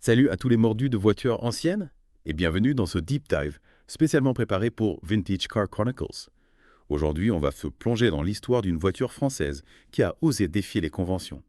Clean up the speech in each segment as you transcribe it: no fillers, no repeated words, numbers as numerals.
Salut à tous les mordus de voitures anciennes et bienvenue dans ce Deep Dive spécialement préparé pour Vintage Car Chronicles. Aujourd'hui, on va se plonger dans l'histoire d'une voiture française qui a osé défier les conventions.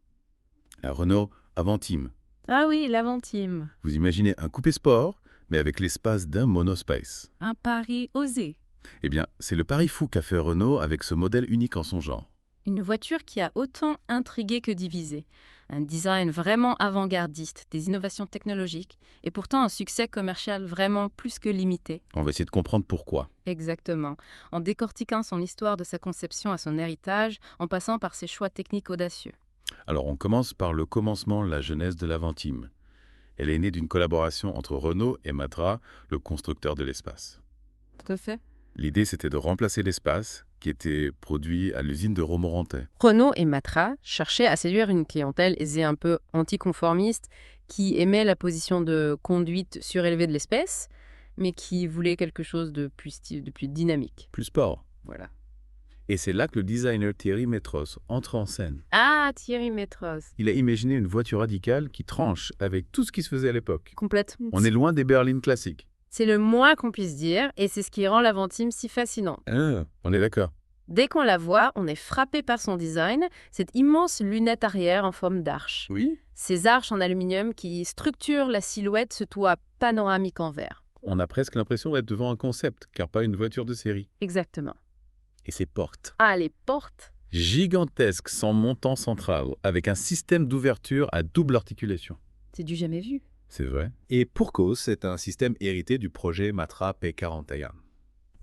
La Renault Avantime. Ah oui, l'Avantime. Vous imaginez un coupé sport, mais avec l'espace d'un monospace. Un pari osé. Eh bien, c'est le pari fou qu'a fait Renault avec ce modèle unique en son genre. Une voiture qui a autant intrigué que divisé. Un design vraiment avant-gardiste, des innovations technologiques et pourtant un succès commercial vraiment plus que limité. On va essayer de comprendre pourquoi. Exactement. En décortiquant son histoire de sa conception à son héritage, en passant par ses choix techniques audacieux. Alors, on commence par le commencement, la genèse de l'Avantime. Elle est née d'une collaboration entre Renault et Matra, le constructeur de l'espace. Tout à fait. L'idée, c'était de remplacer l'espace qui était produit à l'usine de Romorantais. Renault et Matra cherchaient à séduire une clientèle aisée un peu anticonformiste qui aimait la position de conduite surélevée de l'espèce, mais qui voulait quelque chose de plus dynamique. Plus sport. Voilà. Et c'est là que le designer Thierry Métros entre en scène. Ah, Thierry Métros. Il a imaginé une voiture radicale qui tranche avec tout ce qui se faisait à l'époque. Complètement. On est loin des berlines classiques. C'est le moins qu'on puisse dire, et c'est ce qui rend l'Avantime si fascinante. Ah, on est d'accord. Dès qu'on la voit, on est frappé par son design, cette immense lunette arrière en forme d'arche. Oui. Ces arches en aluminium qui structurent la silhouette, ce toit panoramique en verre. On a presque l'impression d'être devant un concept, car pas une voiture de série. Exactement. Et ses portes. Ah, les portes. Gigantesques, sans montant central, avec un système d'ouverture à double articulation. C'est du jamais vu. C'est vrai. Et pour cause, c'est un système hérité du projet Matra P41.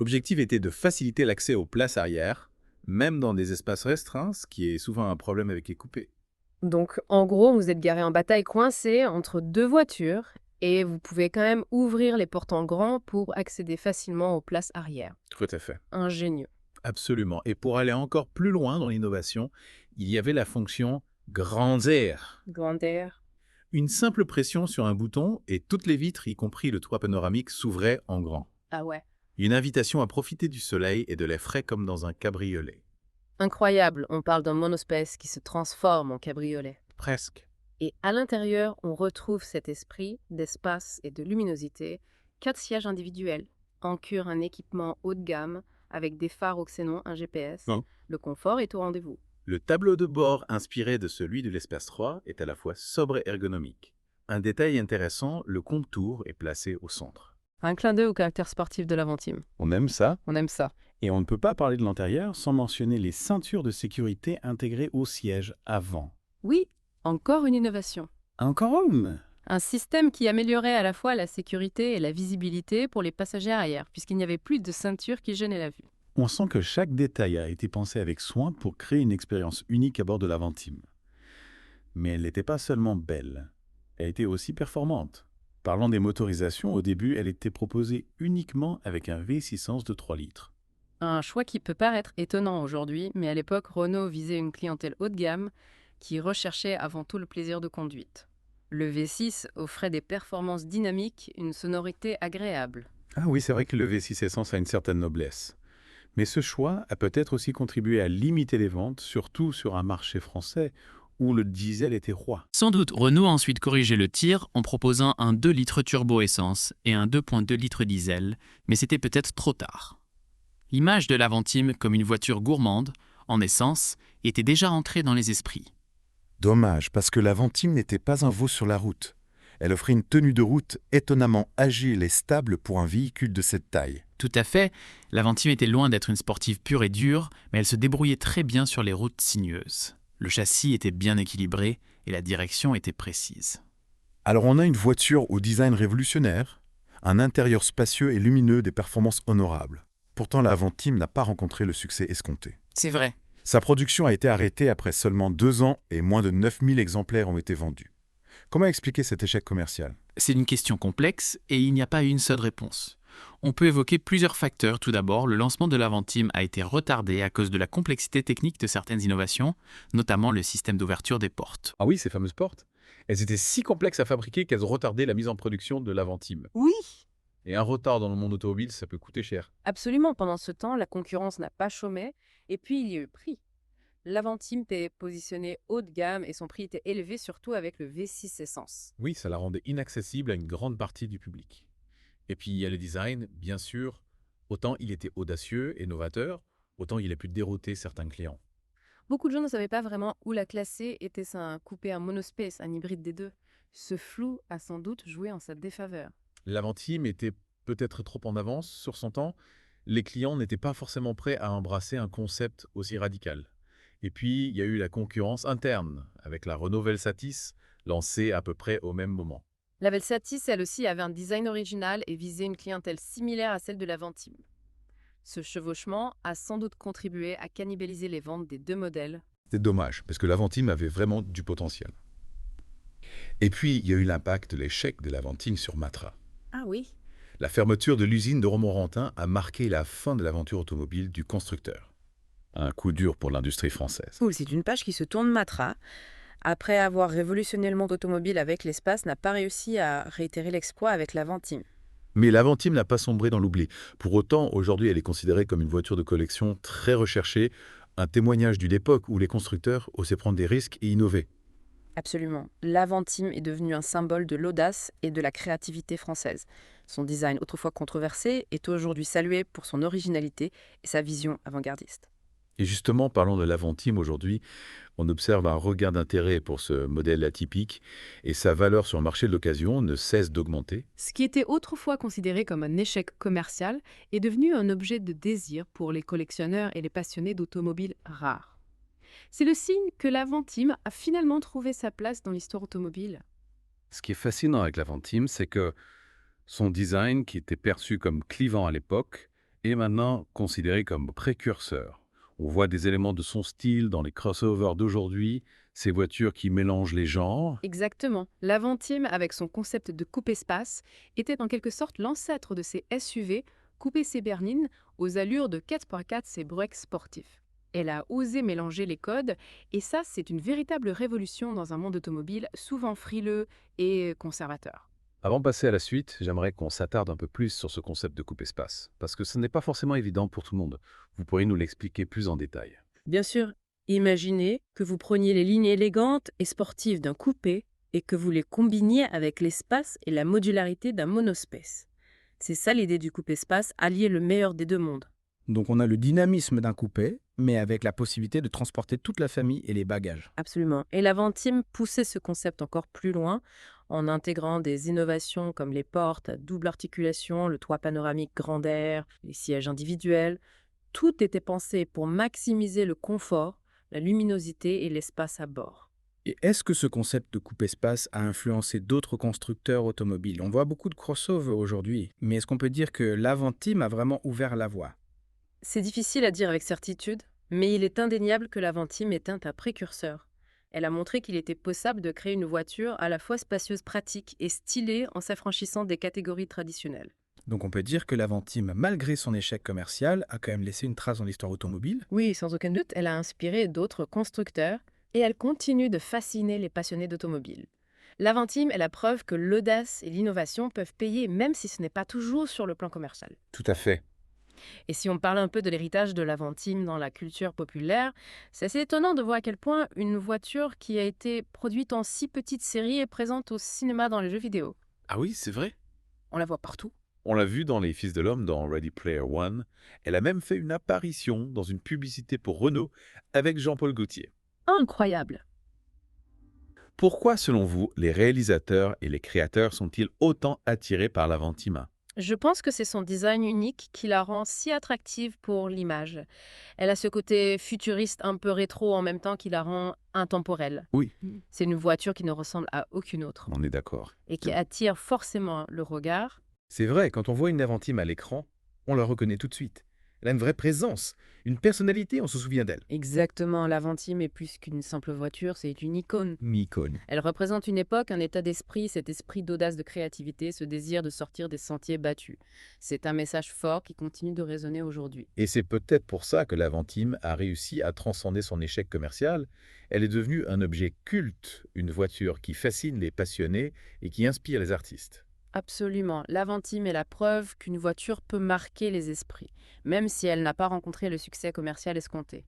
L'objectif était de faciliter l'accès aux places arrière, même dans des espaces restreints, ce qui est souvent un problème avec les coupés. Donc, en gros, vous êtes garé en bataille coincé entre deux voitures et vous pouvez quand même ouvrir les portes en grand pour accéder facilement aux places arrière. Tout à fait. Ingénieux. Absolument. Et pour aller encore plus loin dans l'innovation, il y avait la fonction grandir. Grand air. Une simple pression sur un bouton et toutes les vitres, y compris le toit panoramique, s'ouvraient en grand. Ah ouais. Une invitation à profiter du soleil et de l'air frais comme dans un cabriolet. Incroyable, on parle d'un monospace qui se transforme en cabriolet. Presque. Et à l'intérieur, on retrouve cet esprit d'espace et de luminosité. 4 sièges individuels, encurent un équipement haut de gamme avec des phares au xénon, un GPS. Non. Le confort est au rendez-vous. Le tableau de bord inspiré de celui de l'Espace 3 est à la fois sobre et ergonomique. Un détail intéressant, le contour est placé au centre. Un clin d'œil au caractère sportif de l'Avantime. On aime ça. On aime ça. Et on ne peut pas parler de l'intérieur sans mentionner les ceintures de sécurité intégrées au siège avant. Oui, encore une innovation. Encore une. Un système qui améliorait à la fois la sécurité et la visibilité pour les passagers arrière, puisqu'il n'y avait plus de ceinture qui gênait la vue. On sent que chaque détail a été pensé avec soin pour créer une expérience unique à bord de l'Avantime. Mais elle n'était pas seulement belle, elle était aussi performante. Parlant des motorisations, au début, elle était proposée uniquement avec un V6 de 3 litres. Un choix qui peut paraître étonnant aujourd'hui, mais à l'époque, Renault visait une clientèle haut de gamme qui recherchait avant tout le plaisir de conduite. Le V6 offrait des performances dynamiques, une sonorité agréable. Ah oui, c'est vrai que le V6 Essence a une certaine noblesse. Mais ce choix a peut-être aussi contribué à limiter les ventes, surtout sur un marché français où le diesel était roi. Sans doute, Renault a ensuite corrigé le tir en proposant un 2 litres turbo essence et un 2.2 litres diesel, mais c'était peut-être trop tard. L'image de l'Avantime comme une voiture gourmande, en essence, était déjà entrée dans les esprits. Dommage, parce que l'Avantime n'était pas un veau sur la route. Elle offrait une tenue de route étonnamment agile et stable pour un véhicule de cette taille. Tout à fait, l'Avantime était loin d'être une sportive pure et dure, mais elle se débrouillait très bien sur les routes sinueuses. Le châssis était bien équilibré et la direction était précise. Alors on a une voiture au design révolutionnaire, un intérieur spacieux et lumineux, des performances honorables. Pourtant, l'Avantime n'a pas rencontré le succès escompté. C'est vrai. Sa production a été arrêtée après seulement 2 ans et moins de 9000 exemplaires ont été vendus. Comment expliquer cet échec commercial? C'est une question complexe et il n'y a pas une seule réponse. On peut évoquer plusieurs facteurs. Tout d'abord, le lancement de l'Avantime a été retardé à cause de la complexité technique de certaines innovations, notamment le système d'ouverture des portes. Ah oui, ces fameuses portes. Elles étaient si complexes à fabriquer qu'elles retardaient la mise en production de l'Avantime. Oui, Et un retard dans le monde automobile, ça peut coûter cher. absolument. Pendant ce temps, la concurrence n'a pas chômé, et puis il y a eu prix. l'Avantime était positionnée haut de gamme et son prix était élevé surtout avec le V6 Essence. Oui, ça la rendait inaccessible à une grande partie du public. Et puis il y a le design, bien sûr. Autant il était audacieux et novateur, autant il a pu dérouter certains clients. Beaucoup de gens ne savaient pas vraiment où la classer. Était-ce un coupé en monospace, un hybride des deux? Ce flou a sans doute joué en sa défaveur. L'Avantime était peut-être trop en avance sur son temps. Les clients n'étaient pas forcément prêts à embrasser un concept aussi radical. Et puis, il y a eu la concurrence interne, avec la Renault Velsatis, lancée à peu près au même moment. La Velsatis, elle aussi, avait un design original et visait une clientèle similaire à celle de l'Avantime. Ce chevauchement a sans doute contribué à cannibaliser les ventes des deux modèles. C'est dommage, parce que l'Avantime avait vraiment du potentiel. Et puis, il y a eu l'impact de l'échec de l'Avantime sur Matra. Ah oui. La fermeture de l'usine de Romorantin a marqué la fin de l'aventure automobile du constructeur. Un coup dur pour l'industrie française. Cool, c'est une page qui se tourne Matra. Après avoir révolutionné le monde automobile avec l'espace, n'a pas réussi à réitérer l'exploit avec l'Avantime. Mais l'Avantime n'a pas sombré dans l'oubli. Pour autant, aujourd'hui, elle est considérée comme une voiture de collection très recherchée, un témoignage d'une époque où les constructeurs osaient prendre des risques et innover. Absolument. L'Avantime est devenu un symbole de l'audace et de la créativité française. Son design, autrefois controversé, est aujourd'hui salué pour son originalité et sa vision avant-gardiste. Et justement, parlant de l'Avantime aujourd'hui, on observe un regain d'intérêt pour ce modèle atypique et sa valeur sur le marché de l'occasion ne cesse d'augmenter. Ce qui était autrefois considéré comme un échec commercial est devenu un objet de désir pour les collectionneurs et les passionnés d'automobiles rares. C'est le signe que l'Avantime a finalement trouvé sa place dans l'histoire automobile. Ce qui est fascinant avec l'Avantime, c'est que son design, qui était perçu comme clivant à l'époque, est maintenant considéré comme précurseur. On voit des éléments de son style dans les crossovers d'aujourd'hui, ces voitures qui mélangent les genres. Exactement. L'Avantime, avec son concept de coupe-espace, était en quelque sorte l'ancêtre de ces SUV coupé-C berlines aux allures de 4x4 C Break sportifs. Elle a osé mélanger les codes, et ça, c'est une véritable révolution dans un monde automobile souvent frileux et conservateur. Avant de passer à la suite, j'aimerais qu'on s'attarde un peu plus sur ce concept de coupe-espace, parce que ce n'est pas forcément évident pour tout le monde. Vous pourriez nous l'expliquer plus en détail. Bien sûr, imaginez que vous preniez les lignes élégantes et sportives d'un coupé et que vous les combiniez avec l'espace et la modularité d'un monospace. C'est ça l'idée du coupe-espace, allier le meilleur des deux mondes. Donc on a le dynamisme d'un coupé, mais avec la possibilité de transporter toute la famille et les bagages. Absolument. Et l'Avantime poussait ce concept encore plus loin en intégrant des innovations comme les portes à double articulation, le toit panoramique grand air, les sièges individuels. Tout était pensé pour maximiser le confort, la luminosité et l'espace à bord. Et est-ce que ce concept de coupe-espace a influencé d'autres constructeurs automobiles? On voit beaucoup de crossover aujourd'hui, mais est-ce qu'on peut dire que l'Avantime a vraiment ouvert la voie? C'est difficile à dire avec certitude, mais il est indéniable que l'Avantime est un précurseur. Elle a montré qu'il était possible de créer une voiture à la fois spacieuse, pratique et stylée en s'affranchissant des catégories traditionnelles. Donc on peut dire que l'Avantime, malgré son échec commercial, a quand même laissé une trace dans l'histoire automobile. Oui, sans aucun doute, elle a inspiré d'autres constructeurs Et elle continue de fasciner les passionnés d'automobile. L'Avantime est la preuve que l'audace et l'innovation peuvent payer même si ce n'est pas toujours sur le plan commercial. Tout à fait. Et si on parle un peu de l'héritage de l'Avantime dans la culture populaire, c'est assez étonnant de voir à quel point une voiture qui a été produite en si petite série est présente au cinéma dans les jeux vidéo. Ah oui, c'est vrai. On la voit partout. On l'a vu dans Les Fils de l'Homme dans Ready Player One. Elle a même fait une apparition dans une publicité pour Renault avec Jean-Paul Gaultier. Incroyable! Pourquoi, selon vous, les réalisateurs et les créateurs sont-ils autant attirés par l'Avantime? Je pense que c'est son design unique qui la rend si attractive pour l'image. Elle a ce côté futuriste un peu rétro en même temps qui la rend intemporelle. Oui. C'est une voiture qui ne ressemble à aucune autre On est d'accord. et qui attire forcément le regard. C'est vrai, quand on voit une Avantime à l'écran, on la reconnaît tout de suite. Elle a une vraie présence, une personnalité, on se souvient d'elle. Exactement, l'Avantime est plus qu'une simple voiture, c'est une icône. Une icône. Elle représente une époque, un état d'esprit, cet esprit d'audace, de créativité, ce désir de sortir des sentiers battus. C'est un message fort qui continue de résonner aujourd'hui. Et c'est peut-être pour ça que l'Avantime a réussi à transcender son échec commercial. Elle est devenue un objet culte, une voiture qui fascine les passionnés et qui inspire les artistes. Absolument, l'Avantime est la preuve qu'une voiture peut marquer les esprits, même si elle n'a pas rencontré le succès commercial escompté.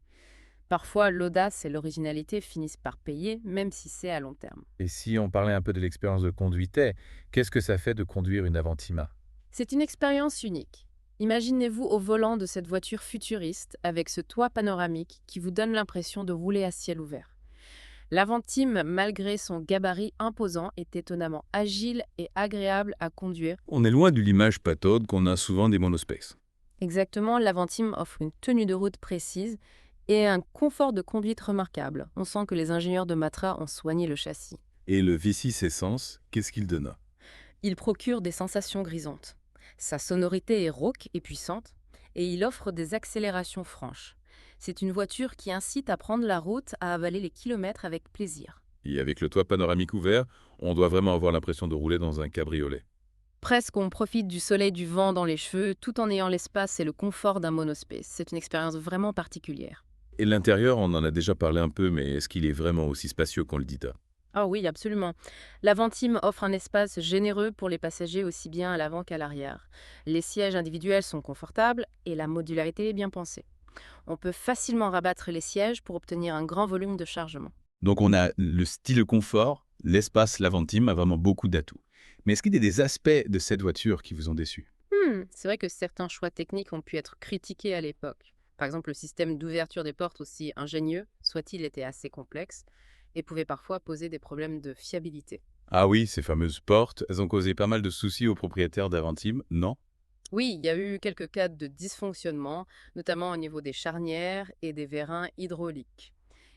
Parfois, l'audace et l'originalité finissent par payer, même si c'est à long terme. Et si on parlait un peu de l'expérience de conduite, qu'est-ce que ça fait de conduire une Avantima? C'est une expérience unique. Imaginez-vous au volant de cette voiture futuriste avec ce toit panoramique qui vous donne l'impression de rouler à ciel ouvert. L'Avantime, malgré son gabarit imposant, est étonnamment agile et agréable à conduire. On est loin de l'image pataude qu'on a souvent des monospace. Exactement, l'Avantime offre une tenue de route précise et un confort de conduite remarquable. On sent que les ingénieurs de Matra ont soigné le châssis. Et le V6 Essence, qu'est-ce qu'il donne? Il procure des sensations grisantes. Sa sonorité est rauque et puissante, et il offre des accélérations franches. C'est une voiture qui incite à prendre la route, à avaler les kilomètres avec plaisir. Et avec le toit panoramique ouvert, on doit vraiment avoir l'impression de rouler dans un cabriolet. Presque on profite du soleil du vent dans les cheveux, tout en ayant l'espace et le confort d'un monospace. C'est une expérience vraiment particulière. Et l'intérieur, on en a déjà parlé un peu, mais est-ce qu'il est vraiment aussi spacieux qu'on le dit? Ah oui, absolument. L'Avantime offre un espace généreux pour les passagers aussi bien à l'avant qu'à l'arrière. Les sièges individuels sont confortables et la modularité est bien pensée. On peut facilement rabattre les sièges pour obtenir un grand volume de chargement. Donc on a le style confort, l'espace, l'Avantime a vraiment beaucoup d'atouts. Mais est-ce qu'il y a des aspects de cette voiture qui vous ont déçu? C'est vrai que certains choix techniques ont pu être critiqués à l'époque. Par exemple, le système d'ouverture des portes, aussi ingénieux soit-il, était assez complexe et pouvait parfois poser des problèmes de fiabilité. Ah oui, ces fameuses portes, elles ont causé pas mal de soucis aux propriétaires d'Avantime, non? Oui, il y a eu quelques cas de dysfonctionnement, notamment au niveau des charnières et des vérins hydrauliques.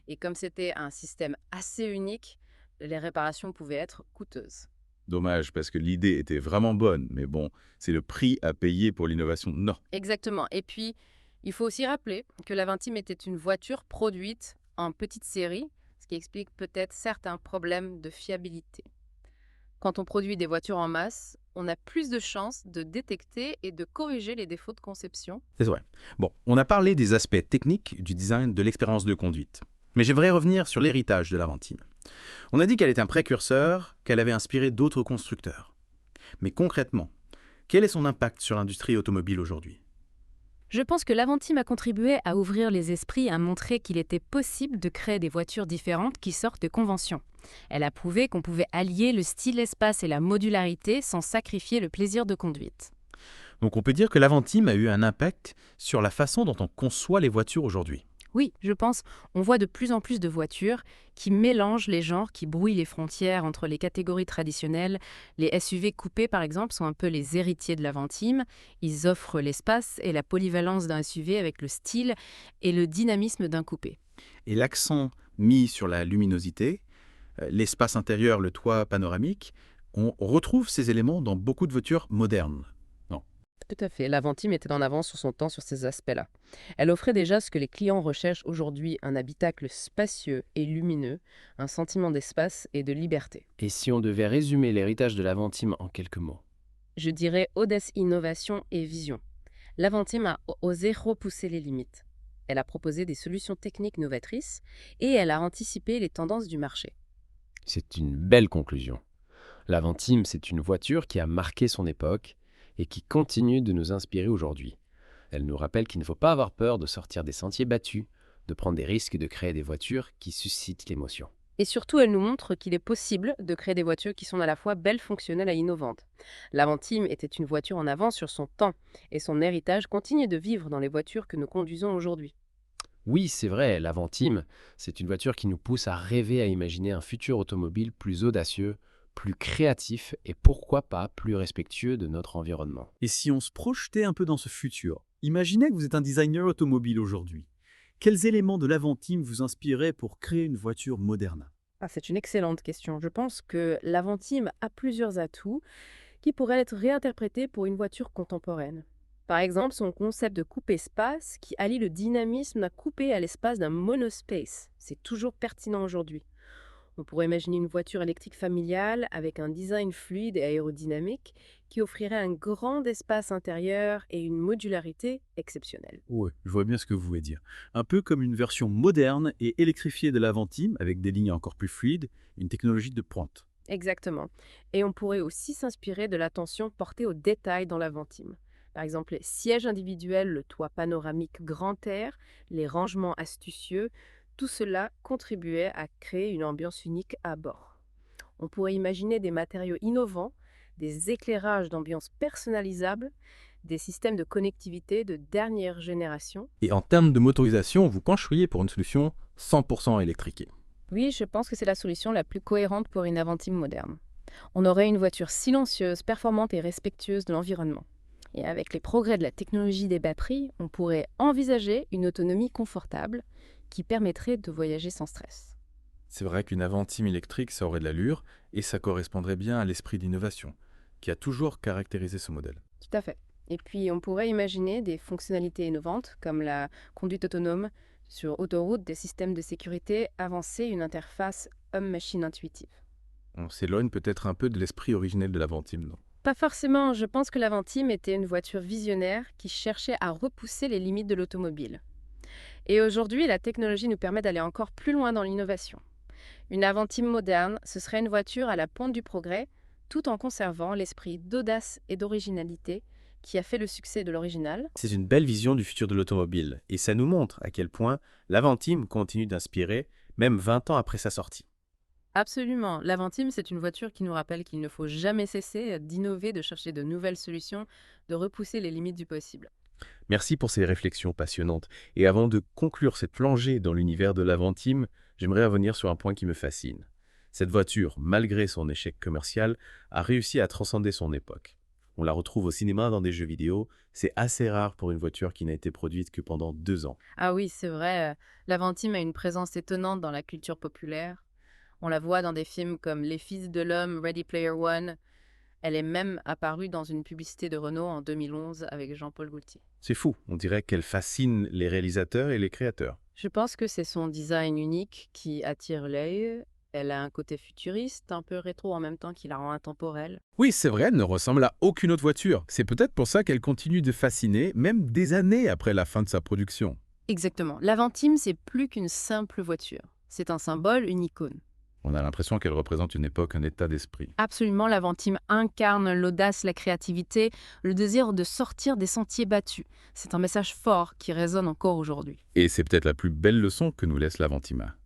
Et comme c'était un système assez unique, les réparations pouvaient être coûteuses. Dommage, parce que l'idée était vraiment bonne, mais bon, c'est le prix à payer pour l'innovation. Non. Exactement. Et puis, il faut aussi rappeler que l'Avantime était une voiture produite en petite série, ce qui explique peut-être certains problèmes de fiabilité. Quand on produit des voitures en masse, on a plus de chances de détecter et de corriger les défauts de conception. C'est vrai. Bon, on a parlé des aspects techniques du design de l'expérience de conduite. Mais j'aimerais revenir sur l'héritage de l'Avantime. On a dit qu'elle est un précurseur, qu'elle avait inspiré d'autres constructeurs. Mais concrètement, quel est son impact sur l'industrie automobile aujourd'hui? Je pense que l'Avantime a contribué à ouvrir les esprits, à montrer qu'il était possible de créer des voitures différentes qui sortent de conventions. Elle a prouvé qu'on pouvait allier le style, l'espace et la modularité sans sacrifier le plaisir de conduite. Donc on peut dire que l'Avantime a eu un impact sur la façon dont on conçoit les voitures aujourd'hui. Oui, je pense, on voit de plus en plus de voitures qui mélangent les genres, qui brouillent les frontières entre les catégories traditionnelles. Les SUV coupés, par exemple, sont un peu les héritiers de l'Avantime. Ils offrent l'espace et la polyvalence d'un SUV avec le style et le dynamisme d'un coupé. Et l'accent mis sur la luminosité, l'espace intérieur, le toit panoramique, on retrouve ces éléments dans beaucoup de voitures modernes. Tout à fait. L'Avantime était en avance sur son temps sur ces aspects-là. Elle offrait déjà ce que les clients recherchent aujourd'hui, un habitacle spacieux et lumineux, un sentiment d'espace et de liberté. Et si on devait résumer l'héritage de l'Avantime en quelques mots? Je dirais audace, innovation et vision. L'Avantime a osé repousser les limites. Elle a proposé des solutions techniques novatrices et elle a anticipé les tendances du marché. C'est une belle conclusion. L'Avantime, c'est une voiture qui a marqué son époque et qui continue de nous inspirer aujourd'hui. Elle nous rappelle qu'il ne faut pas avoir peur de sortir des sentiers battus, de prendre des risques et de créer des voitures qui suscitent l'émotion. Et surtout, elle nous montre qu'il est possible de créer des voitures qui sont à la fois belles, fonctionnelles et innovantes. L'Avantime était une voiture en avance sur son temps, et son héritage continue de vivre dans les voitures que nous conduisons aujourd'hui. Oui, c'est vrai, l'Avantime, c'est une voiture qui nous pousse à rêver, à imaginer un futur automobile plus audacieux, plus créatif et pourquoi pas plus respectueux de notre environnement. Et si on se projetait un peu dans ce futur, imaginez que vous êtes un designer automobile aujourd'hui. Quels éléments de l'Avantime vous inspireraient pour créer une voiture moderne? C'est une excellente question. Je pense que l'Avantime a plusieurs atouts qui pourraient être réinterprétés pour une voiture contemporaine. Par exemple, son concept de coupé-espace qui allie le dynamisme d'un coupé à l'espace d'un monospace. C'est toujours pertinent aujourd'hui. On pourrait imaginer une voiture électrique familiale avec un design fluide et aérodynamique qui offrirait un grand espace intérieur et une modularité exceptionnelle. Ouais, je vois bien ce que vous voulez dire. Un peu comme une version moderne et électrifiée de l'Avantime avec des lignes encore plus fluides, une technologie de pointe. Exactement. Et on pourrait aussi s'inspirer de l'attention portée aux détails dans l'Avantime. Par exemple, les sièges individuels, le toit panoramique grand air, les rangements astucieux, tout cela contribuait à créer une ambiance unique à bord. On pourrait imaginer des matériaux innovants, des éclairages d'ambiance personnalisables, des systèmes de connectivité de dernière génération. Et en termes de motorisation, vous pencheriez pour une solution 100% électrique. Oui, je pense que c'est la solution la plus cohérente pour une Avantime moderne. On aurait une voiture silencieuse, performante et respectueuse de l'environnement. Et avec les progrès de la technologie des batteries, on pourrait envisager une autonomie confortable qui permettrait de voyager sans stress. C'est vrai qu'une Avantime électrique, ça aurait de l'allure et ça correspondrait bien à l'esprit d'innovation qui a toujours caractérisé ce modèle. Tout à fait. Et puis, on pourrait imaginer des fonctionnalités innovantes comme la conduite autonome sur autoroute, des systèmes de sécurité avancés, une interface homme-machine intuitive. On s'éloigne peut-être un peu de l'esprit originel de l'Avantime, non? Pas forcément, je pense que l'Avantime était une voiture visionnaire qui cherchait à repousser les limites de l'automobile. Et aujourd'hui, la technologie nous permet d'aller encore plus loin dans l'innovation. Une Avantime moderne, ce serait une voiture à la pointe du progrès, tout en conservant l'esprit d'audace et d'originalité qui a fait le succès de l'original. C'est une belle vision du futur de l'automobile, et ça nous montre à quel point l'Avantime continue d'inspirer, même 20 ans après sa sortie. Absolument. L'Avantime, c'est une voiture qui nous rappelle qu'il ne faut jamais cesser d'innover, de chercher de nouvelles solutions, de repousser les limites du possible. Merci pour ces réflexions passionnantes. Et avant de conclure cette plongée dans l'univers de l'Avantime, j'aimerais revenir sur un point qui me fascine. Cette voiture, malgré son échec commercial, a réussi à transcender son époque. On la retrouve au cinéma, dans des jeux vidéo. C'est assez rare pour une voiture qui n'a été produite que pendant 2 ans. Ah oui, c'est vrai, l'Avantime a une présence étonnante dans la culture populaire. On la voit dans des films comme Les Fils de l'Homme, Ready Player One. Elle est même apparue dans une publicité de Renault en 2011 avec Jean-Paul Gaultier. C'est fou, on dirait qu'elle fascine les réalisateurs et les créateurs. Je pense que c'est son design unique qui attire l'œil. Elle a un côté futuriste, un peu rétro en même temps qui la rend intemporelle. Oui, c'est vrai, elle ne ressemble à aucune autre voiture. C'est peut-être pour ça qu'elle continue de fasciner, même des années après la fin de sa production. Exactement. L'Avantime, c'est plus qu'une simple voiture. C'est un symbole, une icône. On a l'impression qu'elle représente une époque, un état d'esprit. Absolument, l'Avantime incarne l'audace, la créativité, le désir de sortir des sentiers battus. C'est un message fort qui résonne encore aujourd'hui. Et c'est peut-être la plus belle leçon que nous laisse l'Avantima.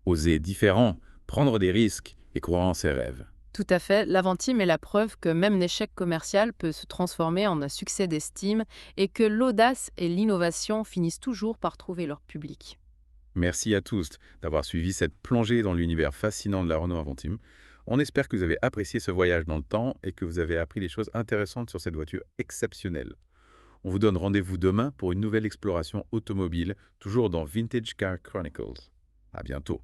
Oser différent, prendre des risques et croire en ses rêves. Tout à fait, l'Avantime est la preuve que même l'échec commercial peut se transformer en un succès d'estime et que l'audace et l'innovation finissent toujours par trouver leur public. Merci à tous d'avoir suivi cette plongée dans l'univers fascinant de la Renault Avantime. On espère que vous avez apprécié ce voyage dans le temps et que vous avez appris des choses intéressantes sur cette voiture exceptionnelle. On vous donne rendez-vous demain pour une nouvelle exploration automobile, toujours dans Vintage Car Chronicles. À bientôt.